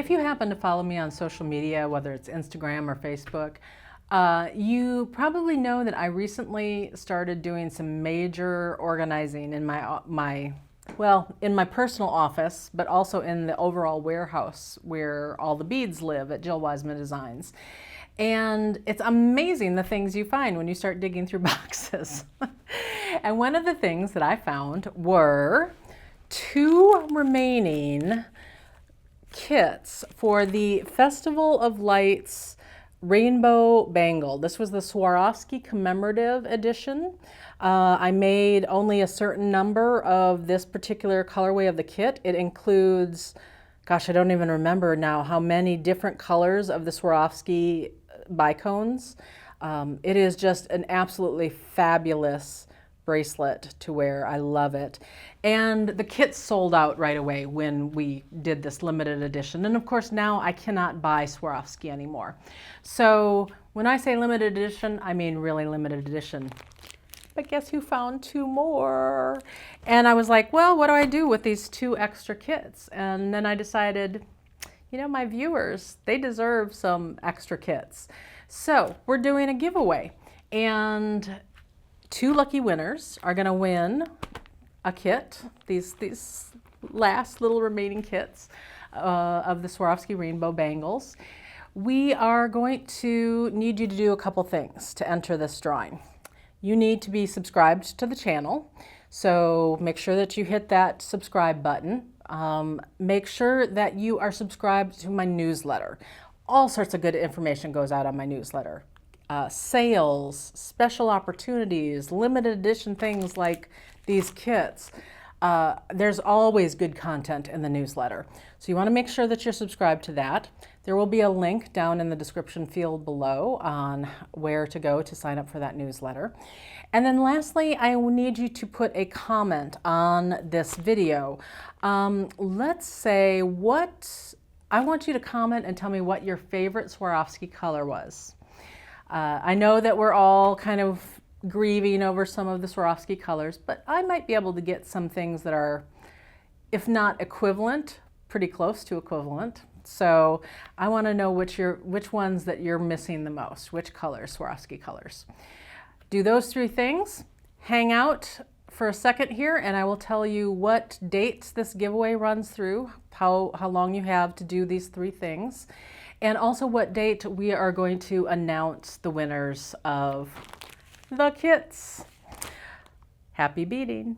if you happen to follow me on social media, whether it's Instagram or Facebook, you probably know that I recently started doing some major organizing in in my personal office, but also in the overall warehouse where all the beads live at Jill Wiseman Designs. And it's amazing the things you find when you start digging through boxes. And one of the things that I found were 2 remaining kits for the Festival of Lights Rainbow Bangle. This was the Swarovski Commemorative Edition. I made only a certain number of this particular colorway of the kit. It includes, gosh, I don't even remember now how many different colors of the Swarovski bicones. It is just an absolutely fabulous bracelet to wear. I love it. And the kit sold out right away when we did this limited edition. And of course now I cannot buy Swarovski anymore. So when I say limited edition, I mean really limited edition. But guess who found 2 more? And I was like, well, what do I do with these 2 extra kits? And then I decided, you know, my viewers, they deserve some extra kits. So we're doing a giveaway, and 2 lucky winners are going to win a kit, these last little remaining kits of the Swarovski Rainbow Bangles. We are going to need you to do a couple things to enter this drawing. You need to be subscribed to the channel, so make sure that you hit that subscribe button. Make sure that you are subscribed to my newsletter. All sorts of good information goes out on my newsletter. Sales, special opportunities, limited edition things like these kits. There's always good content in the newsletter. So you want to make sure that you're subscribed to that. There will be a link down in the description field below on where to go to sign up for that newsletter. And then lastly, I need you to put a comment on this video. Let's say I want you to comment and tell me what your favorite Swarovski color was. I know that we're all kind of grieving over some of the Swarovski colors, but I might be able to get some things that are, if not equivalent, pretty close to equivalent. So I want to know which ones that you're missing the most, which colors, Swarovski colors. Do those 3 things, hang out for a second here, and I will tell you what dates this giveaway runs through, how long you have to do these 3 things, and also what date we are going to announce the winners of the kits. Happy beading!